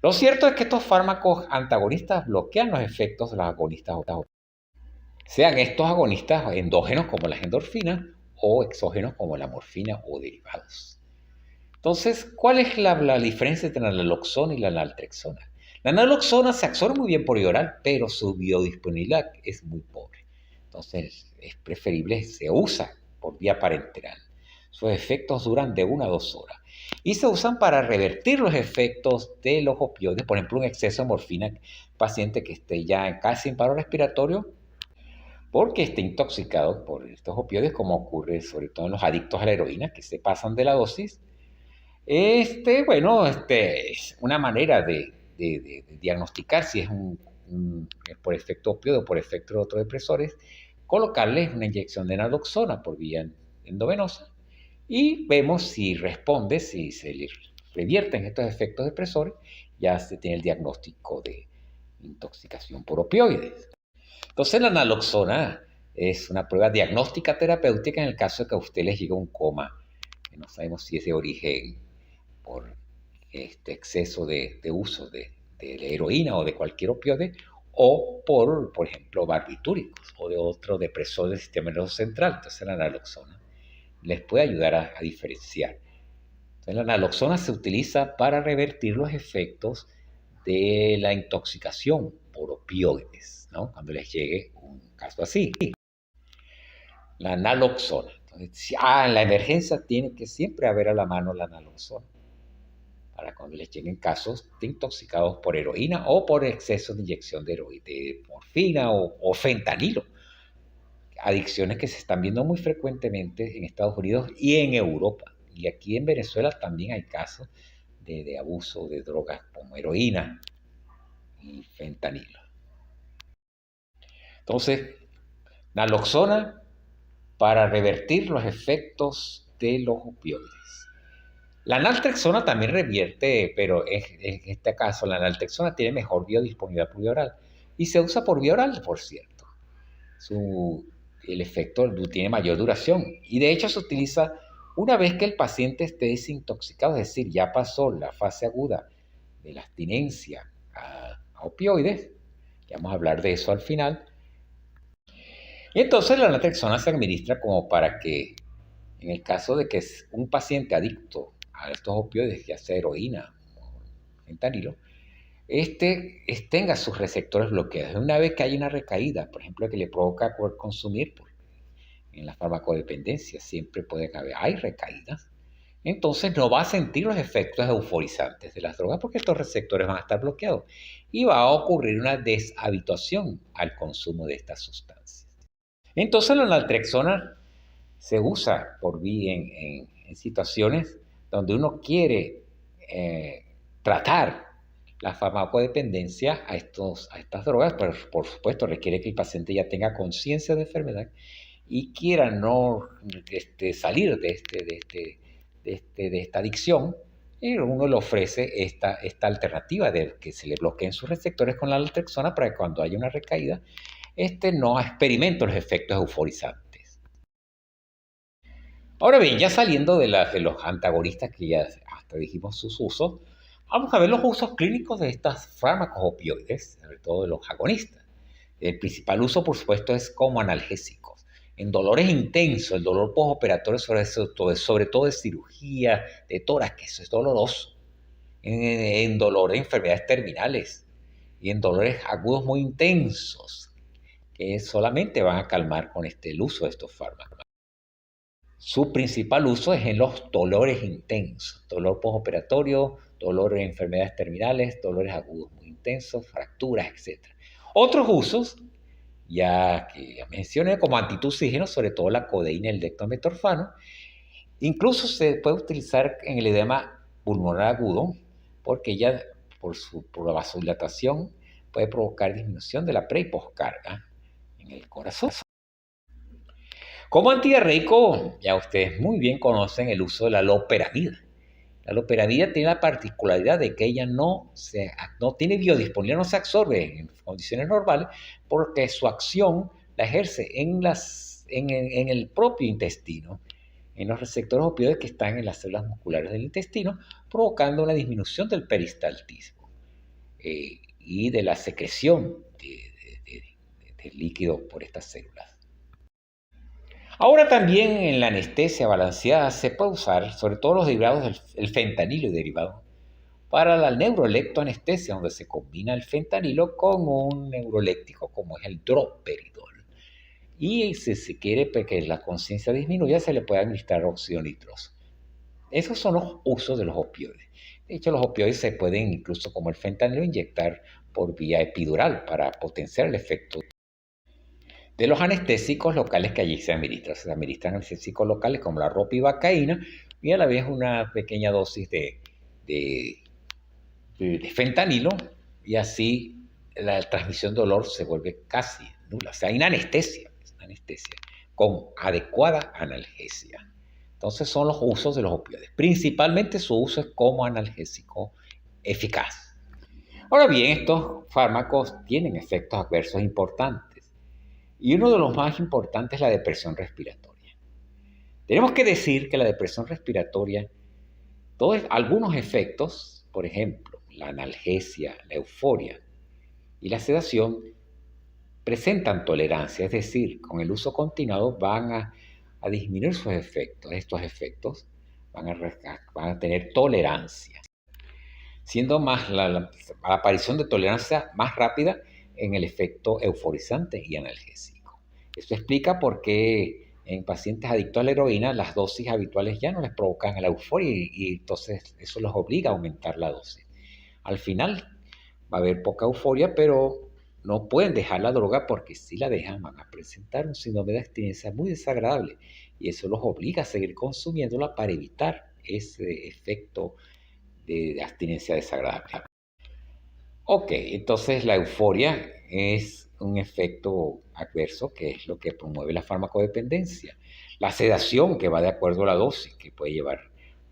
Lo cierto es que estos fármacos antagonistas bloquean los efectos de los agonistas opioides. Sean estos agonistas endógenos como las endorfinas o exógenos como la morfina o derivados. Entonces, ¿cuál es la diferencia entre la naloxona y la naltrexona? La naloxona se absorbe muy bien por vía oral, pero su biodisponibilidad es muy pobre. Entonces, es preferible, se usa por vía parenteral. Sus efectos duran de 1 a 2 horas. Y se usan para revertir los efectos de los opioides, por ejemplo, un exceso de morfina, paciente que esté ya casi en paro respiratorio, porque está intoxicado por estos opioides, como ocurre sobre todo en los adictos a la heroína, que se pasan de la dosis. Es una manera de diagnosticar si es por efecto opioide o por efecto de otros depresores, colocarles una inyección de naloxona por vía endovenosa y vemos si responde, si se le revierten estos efectos depresores, ya se tiene el diagnóstico de intoxicación por opioides. Entonces la naloxona es una prueba diagnóstica terapéutica en el caso de que a usted les llegue un coma, que no sabemos si es de origen por este exceso de uso de heroína o de cualquier opioide, o por ejemplo, barbitúricos o de otro depresor del sistema nervioso central. Entonces la naloxona les puede ayudar a diferenciar. Entonces la naloxona se utiliza para revertir los efectos de la intoxicación por opioides, ¿no? Cuando les llegue un caso así. La naloxona. Entonces, en la emergencia tiene que siempre haber a la mano la naloxona para cuando les lleguen casos de intoxicados por heroína o por exceso de inyección de morfina o fentanilo. Adicciones que se están viendo muy frecuentemente en Estados Unidos y en Europa. Y aquí en Venezuela también hay casos de abuso de drogas como heroína y fentanilo. Entonces, naloxona para revertir los efectos de los opioides. La naltrexona también revierte, pero en este caso la naltrexona tiene mejor biodisponibilidad por vía oral y se usa por vía oral, por cierto. El efecto tiene mayor duración y de hecho se utiliza una vez que el paciente esté desintoxicado, es decir, ya pasó la fase aguda de la abstinencia a opioides, ya vamos a hablar de eso al final. Y entonces la naltrexona se administra como para que, en el caso de que un paciente adicto a estos opioides, ya sea heroína o fentanilo, tenga sus receptores bloqueados. Una vez que hay una recaída, por ejemplo, que le provoca poder consumir, en la farmacodependencia siempre puede haber, hay recaídas, entonces no va a sentir los efectos euforizantes de las drogas porque estos receptores van a estar bloqueados y va a ocurrir una deshabituación al consumo de estas sustancias. Entonces la naltrexona se usa por vía en situaciones donde uno quiere tratar la farmacodependencia a estas drogas, pero por supuesto requiere que el paciente ya tenga conciencia de enfermedad y quiera no salir de esta adicción, y uno le ofrece esta alternativa de que se le bloqueen sus receptores con la naltrexona para que cuando haya una recaída, no experimente los efectos euforizantes. Ahora bien, ya saliendo de los antagonistas que ya hasta dijimos sus usos, vamos a ver los usos clínicos de estos fármacos opioides, sobre todo de los agonistas. El principal uso, por supuesto, es como analgésicos. En dolores intensos, el dolor postoperatorio, sobre todo de cirugía, de tórax, que eso es doloroso. En dolores de enfermedades terminales y en dolores agudos muy intensos, que solamente van a calmar con el uso de estos fármacos. Su principal uso es en los dolores intensos, dolor postoperatorio, dolores de enfermedades terminales, dolores agudos muy intensos, fracturas, etc. Otros usos, ya que mencioné, como antitusígenos, sobre todo la codeína y el dextrometorfano, incluso se puede utilizar en el edema pulmonar agudo, porque ya por la vasodilatación puede provocar disminución de la pre y poscarga en el corazón. Como antidiarreico, ya ustedes muy bien conocen el uso de la loperamida. La loperamida tiene la particularidad de que ella no tiene biodisponibilidad, no se absorbe en condiciones normales, porque su acción la ejerce en el propio intestino, en los receptores opioides que están en las células musculares del intestino, provocando una disminución del peristaltismo y de la secreción de líquido por estas células. Ahora también en la anestesia balanceada se puede usar, sobre todo los derivados del fentanilo y derivados, para la neuroleptoanestesia, donde se combina el fentanilo con un neuroléptico como es el droperidol. Y si se quiere que la conciencia disminuya, se le puede administrar óxido nitroso. Esos son los usos de los opioides. De hecho, los opioides se pueden, incluso como el fentanilo, inyectar por vía epidural para potenciar el efecto de los anestésicos locales que allí se administran. Se administran anestésicos locales como la ropivacaína y a la vez una pequeña dosis de fentanilo, y así la transmisión de dolor se vuelve casi nula. O sea, hay una anestesia con adecuada analgesia. Entonces son los usos de los opioides. Principalmente su uso es como analgésico eficaz. Ahora bien, estos fármacos tienen efectos adversos importantes. Y uno de los más importantes es la depresión respiratoria. Tenemos que decir que la depresión respiratoria, algunos efectos, por ejemplo, la analgesia, la euforia y la sedación, presentan tolerancia, es decir, con el uso continuado van a disminuir sus efectos. Estos efectos van a tener tolerancia, siendo más la aparición de tolerancia más rápida en el efecto euforizante y analgésico. Esto explica por qué en pacientes adictos a la heroína las dosis habituales ya no les provocan la euforia y entonces eso los obliga a aumentar la dosis. Al final va a haber poca euforia, pero no pueden dejar la droga porque si la dejan van a presentar un síndrome de abstinencia muy desagradable y eso los obliga a seguir consumiéndola para evitar ese efecto de abstinencia desagradable. Ok, entonces la euforia es un efecto adverso que es lo que promueve la farmacodependencia. La sedación, que va de acuerdo a la dosis, que puede llevar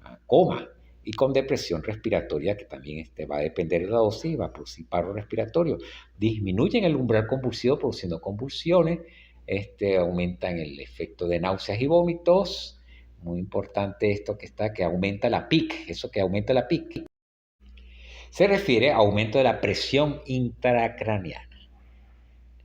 a coma, y con depresión respiratoria, que también va a depender de la dosis y va a producir paro respiratorio. Disminuyen el umbral convulsivo produciendo convulsiones, aumentan el efecto de náuseas y vómitos. Muy importante esto que aumenta la PIC, eso que aumenta la PIC. Se refiere a aumento de la presión intracraneana.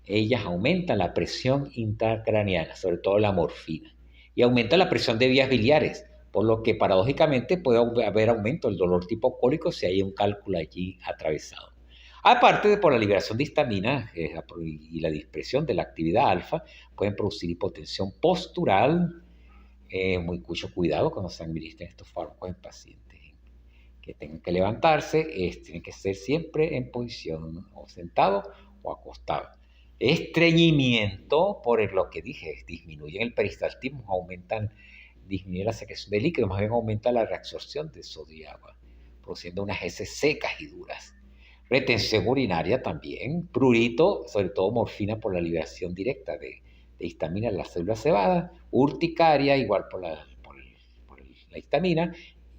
Ellas aumentan la presión intracraneana, sobre todo la morfina, y aumenta la presión de vías biliares, por lo que paradójicamente puede haber aumento del dolor tipo cólico si hay un cálculo allí atravesado. Aparte de por la liberación de histamina y la dispersión de la actividad alfa, pueden producir hipotensión postural. Mucho cuidado cuando se administren estos fármacos en pacientes que tengan que levantarse, tienen que ser siempre en posición o sentado o acostado. Estreñimiento, por lo que dije, disminuyen el peristaltismo, disminuye la secreción de líquidos, más bien aumenta la reabsorción de sodio y agua, produciendo unas heces secas y duras. Retención urinaria también, prurito, sobre todo morfina por la liberación directa de histamina en las células cebadas, urticaria, igual por la histamina,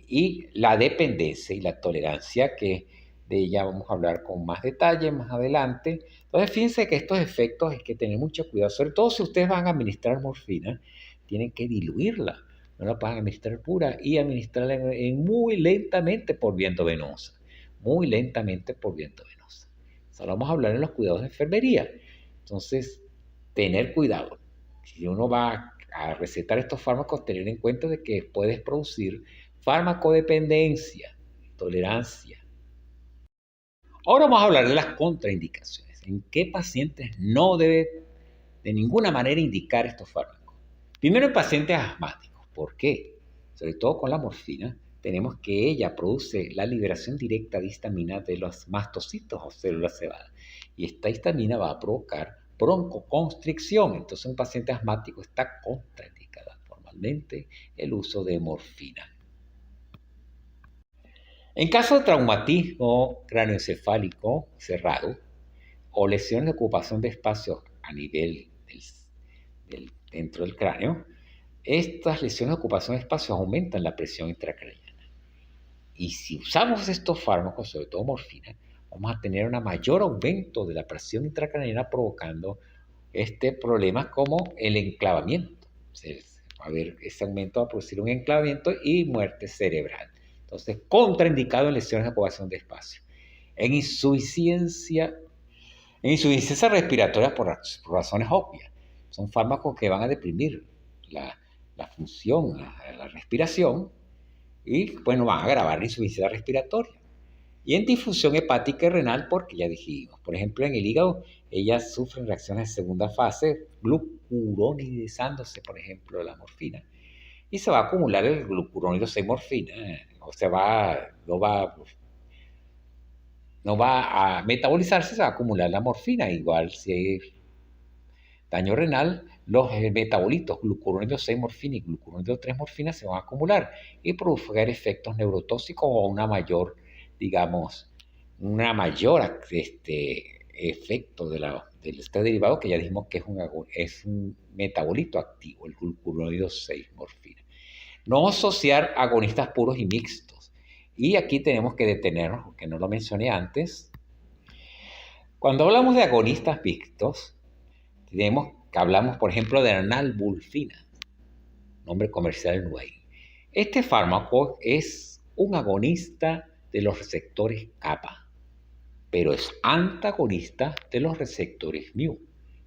y la dependencia y la tolerancia, que de ella vamos a hablar con más detalle más adelante. Entonces, fíjense que estos efectos hay que tener mucho cuidado, sobre todo si ustedes van a administrar morfina, tienen que diluirla, no la pueden administrar pura y administrarla muy lentamente por vía endovenosa, muy lentamente por vía endovenosa. Eso vamos a hablar en los cuidados de enfermería. Entonces, tener cuidado. Si uno va a recetar estos fármacos, tener en cuenta de que puedes producir farmacodependencia, tolerancia. Ahora vamos a hablar de las contraindicaciones. ¿En qué pacientes no debe de ninguna manera indicar estos fármacos? Primero en pacientes asmáticos. ¿Por qué? Sobre todo con la morfina, tenemos que ella produce la liberación directa de histamina de los mastocitos o células cebadas. Y esta histamina va a provocar broncoconstricción. Entonces un paciente asmático está contraindicada formalmente el uso de morfina. En caso de traumatismo cráneoencefálico cerrado o lesiones de ocupación de espacio a nivel dentro del cráneo, estas lesiones de ocupación de espacio aumentan la presión intracraneana. Y si usamos estos fármacos, sobre todo morfina, vamos a tener un mayor aumento de la presión intracraneana, provocando problemas como el enclavamiento. Va a haber ese aumento, va a producir un enclavamiento y muerte cerebral. Entonces, contraindicado en lesiones de ocupación de espacio. En insuficiencia respiratoria por razones obvias. Son fármacos que van a deprimir la función, la respiración, y bueno, van a agravar la insuficiencia respiratoria. Y en disfunción hepática y renal, porque ya dijimos, por ejemplo, en el hígado, ellas sufren reacciones de segunda fase, glucuronidizándose, por ejemplo, la morfina, y se va a acumular el glucurónido 6-morfina, no va a metabolizarse, se va a acumular la morfina. Igual si hay daño renal, los metabolitos glucurónido 6-morfina y glucurónido 3-morfina se van a acumular y provocar efectos neurotóxicos o una mayor efecto del este derivado, que ya dijimos que es un metabolito activo, el glucurónido 6-morfina. No asociar agonistas puros y mixtos. Y aquí tenemos que detenernos, porque no lo mencioné antes. Cuando hablamos de agonistas mixtos, hablamos, por ejemplo, de nalbulfina, nombre comercial Nuey. Este fármaco es un agonista de los receptores kappa, pero es antagonista de los receptores mu.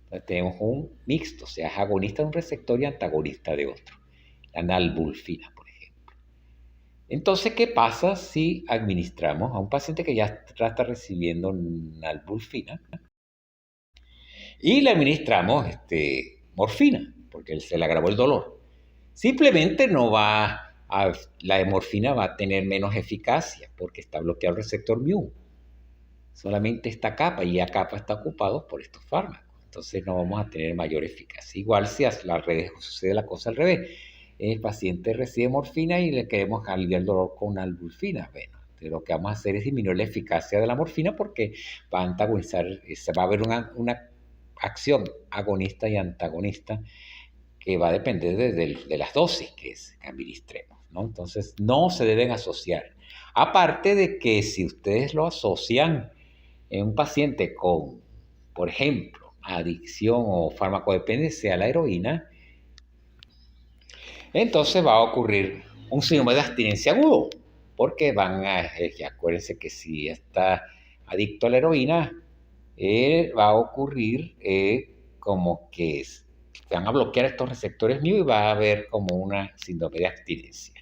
Entonces tenemos un mixto, o sea, es agonista de un receptor y antagonista de otro. La nalbulfina, por ejemplo. Entonces, ¿qué pasa si administramos a un paciente que ya está recibiendo nalbulfina y le administramos morfina, porque se le agravó el dolor? Simplemente la morfina va a tener menos eficacia porque está bloqueado el receptor mu. Solamente esta capa, y la capa está ocupado por estos fármacos. Entonces no vamos a tener mayor eficacia. Igual si sucede la cosa al revés. El paciente recibe morfina y le queremos aliviar el dolor con nalbulfina. Bueno, lo que vamos a hacer es disminuir la eficacia de la morfina porque va a antagonizar, va a haber una acción agonista y antagonista que va a depender de las dosis que administremos, ¿no? Entonces no se deben asociar. Aparte de que si ustedes lo asocian en un paciente con, por ejemplo, adicción o farmacodependencia a la heroína, entonces va a ocurrir un síndrome de abstinencia agudo, porque acuérdense que si está adicto a la heroína, va a ocurrir como que van a bloquear estos receptores mu y va a haber como una síndrome de abstinencia,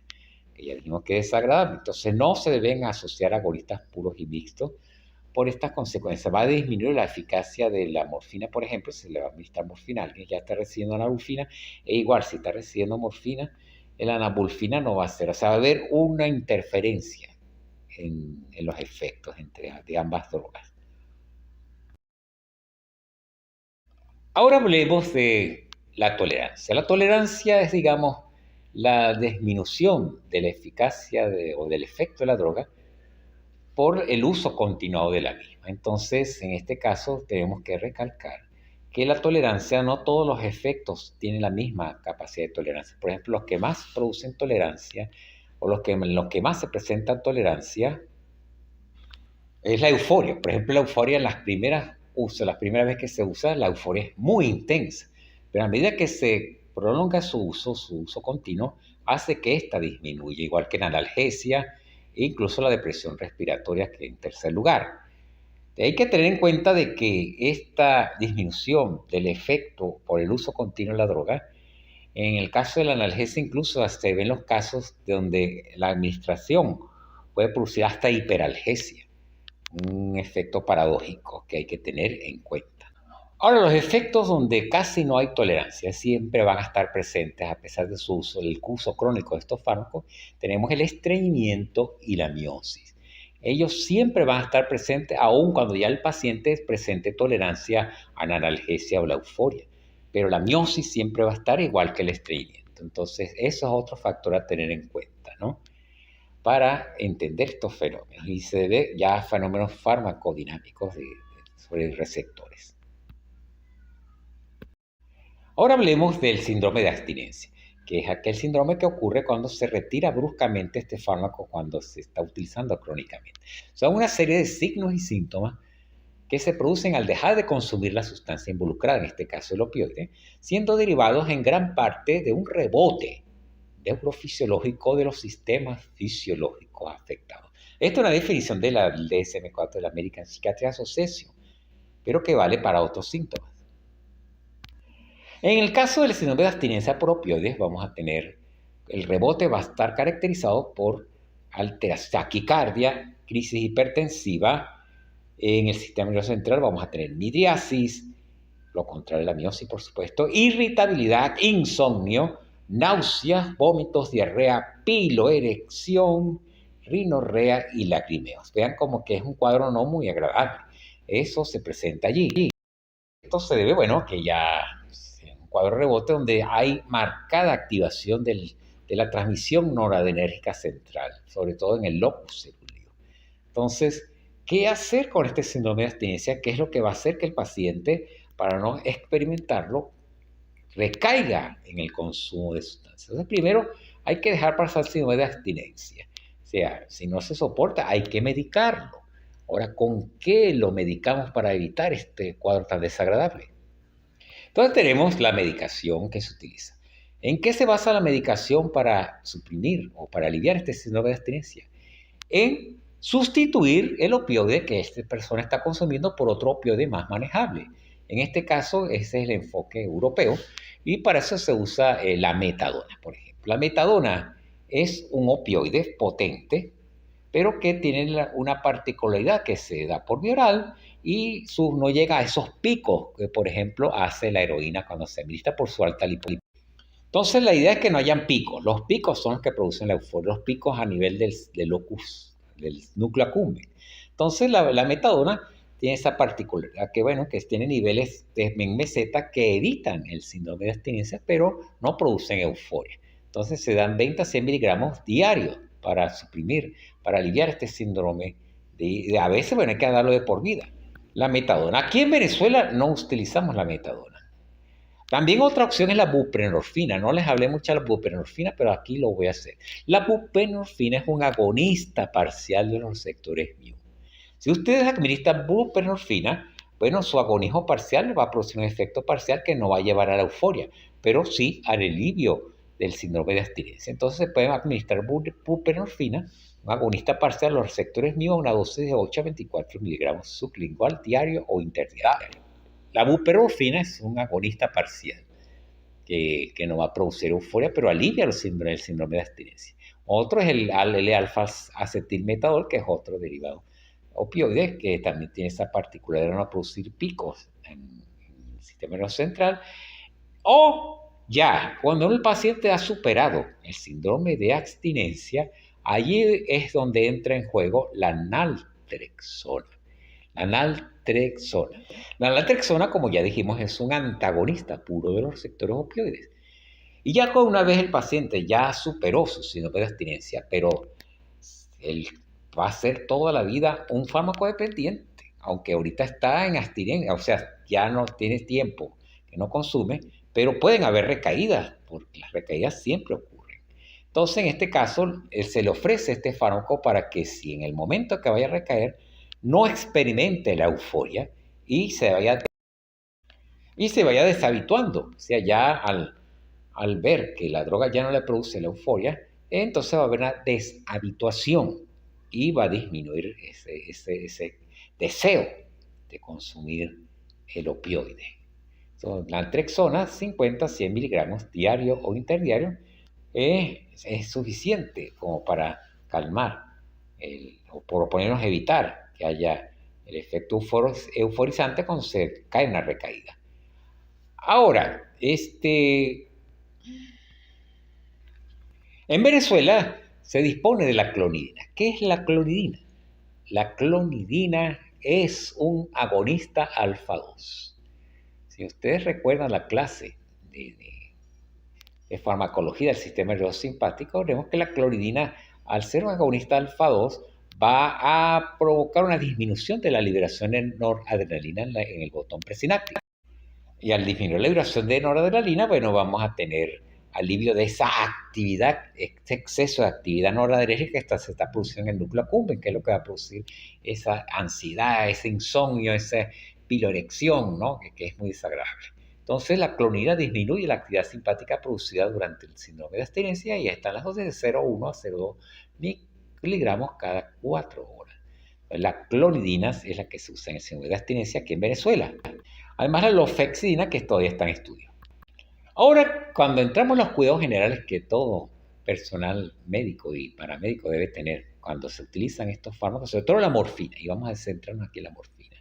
que ya dijimos que es desagradable. Entonces no se deben asociar agonistas puros y mixtos, por estas consecuencias. Va a disminuir la eficacia de la morfina, por ejemplo, si le va a administrar morfina, alguien ya está recibiendo anabulfina, e igual si está recibiendo morfina, el anabulfina no va a ser, o sea, va a haber una interferencia en los efectos de ambas drogas. Ahora hablemos de la tolerancia. La tolerancia es, digamos, la disminución de la eficacia o del efecto de la droga por el uso continuado de la misma. Entonces, en este caso, tenemos que recalcar que la tolerancia, no todos los efectos tienen la misma capacidad de tolerancia. Por ejemplo, los que más producen tolerancia o los que más se presentan tolerancia es la euforia. Por ejemplo, la euforia en las primeras vez que se usa, la euforia es muy intensa. Pero a medida que se prolonga su uso continuo, hace que ésta disminuya, igual que en analgesia e incluso la depresión respiratoria, que en tercer lugar. Hay que tener en cuenta de que esta disminución del efecto por el uso continuo de la droga, en el caso de la analgesia incluso se ven los casos donde la administración puede producir hasta hiperalgesia, un efecto paradójico que hay que tener en cuenta. Ahora, los efectos donde casi no hay tolerancia siempre van a estar presentes a pesar de su uso, el uso crónico de estos fármacos. Tenemos el estreñimiento y la miosis. Ellos siempre van a estar presentes aun cuando ya el paciente presente tolerancia a la analgesia o la euforia. Pero la miosis siempre va a estar igual que el estreñimiento. Entonces, eso es otro factor a tener en cuenta, ¿no? Para entender estos fenómenos. Y se ve ya fenómenos farmacodinámicos sobre receptores. Ahora hablemos del síndrome de abstinencia, que es aquel síndrome que ocurre cuando se retira bruscamente este fármaco cuando se está utilizando crónicamente. Son una serie de signos y síntomas que se producen al dejar de consumir la sustancia involucrada, en este caso el opioide, siendo derivados en gran parte de un rebote neurofisiológico de los sistemas fisiológicos afectados. Esta es una definición de la DSM-4 de la American Psychiatric Association, pero que vale para otros síntomas. En el caso del síndrome de abstinencia por opioides, vamos a tener, el rebote va a estar caracterizado por taquicardia, crisis hipertensiva. En el sistema nervioso central vamos a tener midriasis, lo contrario de la miosis, por supuesto, irritabilidad, insomnio, náuseas, vómitos, diarrea, piloerección, rinorrea y lacrimeos. Vean como que es un cuadro no muy agradable. Eso se presenta allí. Esto se debe, bueno, que ya cuadro rebote donde hay marcada activación de la transmisión noradrenérgica central, sobre todo en el locus cerúleo. Entonces, ¿qué hacer con este síndrome de abstinencia? ¿Qué es lo que va a hacer que el paciente, para no experimentarlo, recaiga en el consumo de sustancias? Entonces, primero hay que dejar pasar el síndrome de abstinencia. O sea, si no se soporta, hay que medicarlo. Ahora, ¿con qué lo medicamos para evitar este cuadro tan desagradable? Entonces tenemos la medicación que se utiliza. ¿En qué se basa la medicación para suprimir o para aliviar este síndrome de abstinencia? En sustituir el opioide que esta persona está consumiendo por otro opioide más manejable. En este caso, ese es el enfoque europeo y para eso se usa la metadona, por ejemplo. La metadona es un opioide potente, pero que tiene una particularidad que se da por vía oral y no llega a esos picos que, por ejemplo, hace la heroína cuando se administra por su alta lipoproteinemia. Entonces, la idea es que no hayan picos. Los picos son los que producen la euforia, los picos a nivel del locus, del núcleo accumbens. Entonces, la metadona tiene esa particularidad que, bueno, que tiene niveles en meseta que evitan el síndrome de abstinencia, pero no producen euforia. Entonces, se dan 20 a 100 miligramos diarios para suprimir, para aliviar este síndrome. A veces, bueno, hay que darlo de por vida. La metadona. Aquí en Venezuela no utilizamos la metadona. También otra opción es la buprenorfina. No les hablé mucho de la buprenorfina, pero aquí lo voy a hacer. La buprenorfina es un agonista parcial de los receptores mu. Si ustedes administran buprenorfina, bueno, su agonismo parcial va a producir un efecto parcial que no va a llevar a la euforia, pero sí al alivio del síndrome de abstinencia. Entonces se pueden administrar buprenorfina, un agonista parcial de los receptores mu, a una dosis de 8 a 24 miligramos sublingual diario o interdiario. La buprenorfina es un agonista parcial que no va a producir euforia, pero alivia el síndrome de abstinencia. Otro es el L-alfa-acetilmetadol, que es otro derivado opioides, que también tiene esa particularidad de no producir picos en el sistema nervioso central, o ya, cuando el paciente ha superado el síndrome de abstinencia, allí es donde entra en juego la naltrexona. La naltrexona. La naltrexona, como ya dijimos, es un antagonista puro de los receptores opioides. Y ya con una vez el paciente ya superó su síndrome de abstinencia, pero él va a ser toda la vida un fármaco dependiente, aunque ahorita está en abstinencia, o sea, ya no tiene tiempo que no consume, pero pueden haber recaídas, porque las recaídas siempre ocurren. Entonces, en este caso, se le ofrece este fármaco para que si en el momento que vaya a recaer, no experimente la euforia y se vaya deshabituando. O sea, ya al ver que la droga ya no le produce la euforia, entonces va a haber una deshabituación y va a disminuir ese deseo de consumir el opioide. Entonces, la naltrexona, 50-100 miligramos diario o interdiario, es suficiente como para calmar o por lo menos evitar que haya el efecto euforizante cuando se cae en una recaída. Ahora, en Venezuela se dispone de la clonidina. ¿Qué es la clonidina? La clonidina es un agonista alfa-2. Si ustedes recuerdan la clase de farmacología del sistema nervioso simpático, veremos que la clonidina, al ser un agonista alfa-2, va a provocar una disminución de la liberación de noradrenalina en el botón presináptico. Y al disminuir la liberación de noradrenalina, bueno, vamos a tener alivio de esa actividad, este exceso de actividad noradrenérgica que se está produciendo en el núcleo accumbens, que es lo que va a producir esa ansiedad, ese insomnio, esa piloerección, ¿no? que es muy desagradable. Entonces, la clonidina disminuye la actividad simpática producida durante el síndrome de abstinencia y están las dosis de 0,1 a 0,2 miligramos cada 4 horas. La clonidina es la que se usa en el síndrome de abstinencia aquí en Venezuela. Además, la lofexidina, que todavía está en estudio. Ahora, cuando entramos en los cuidados generales que todo personal médico y paramédico debe tener cuando se utilizan estos fármacos, sobre todo la morfina, y vamos a centrarnos aquí en la morfina.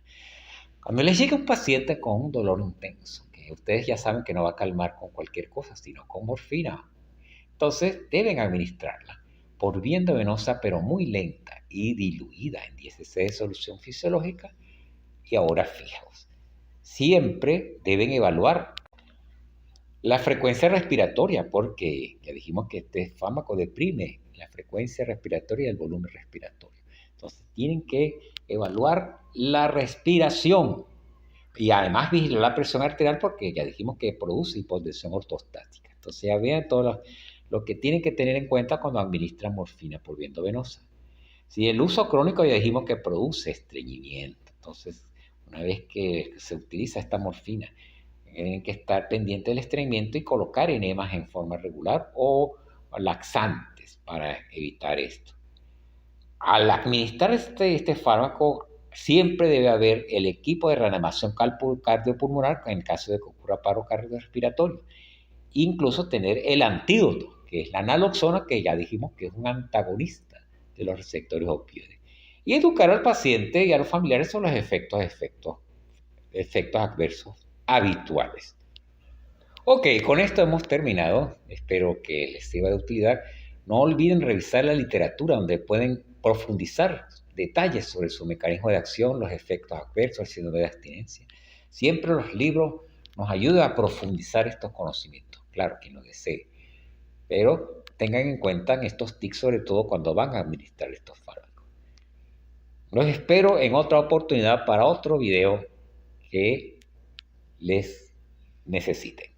Cuando les llega un paciente con un dolor intenso, que ustedes ya saben que no va a calmar con cualquier cosa, sino con morfina, entonces deben administrarla por vía endovenosa, pero muy lenta y diluida en 10 cc de solución fisiológica y a horas fijas. Siempre deben evaluar la frecuencia respiratoria, porque ya dijimos que este fármaco deprime la frecuencia respiratoria y el volumen respiratorio. Entonces tienen que evaluar la respiración y además vigilar la presión arterial porque ya dijimos que produce hipotensión ortostática. Entonces ya vean todo lo que tienen que tener en cuenta cuando administran morfina por vía endovenosa. Si el uso crónico ya dijimos que produce estreñimiento. Entonces, una vez que se utiliza esta morfina, tienen que estar pendientes del estreñimiento y colocar enemas en forma regular o laxantes para evitar esto. Al administrar este fármaco, siempre debe haber el equipo de reanimación cardiopulmonar en caso de que ocurra paro cardiorrespiratorio. Incluso tener el antídoto, que es la naloxona, que ya dijimos que es un antagonista de los receptores opioides. Y educar al paciente y a los familiares sobre los efectos adversos habituales. Ok, con esto hemos terminado. Espero que les sirva de utilidad. No olviden revisar la literatura donde pueden profundizar detalles sobre su mecanismo de acción, los efectos adversos, el síndrome de abstinencia. Siempre los libros nos ayudan a profundizar estos conocimientos. Claro, quien lo desee. Pero tengan en cuenta estos tics, sobre todo cuando van a administrar estos fármacos. Los espero en otra oportunidad para otro video que les necesiten.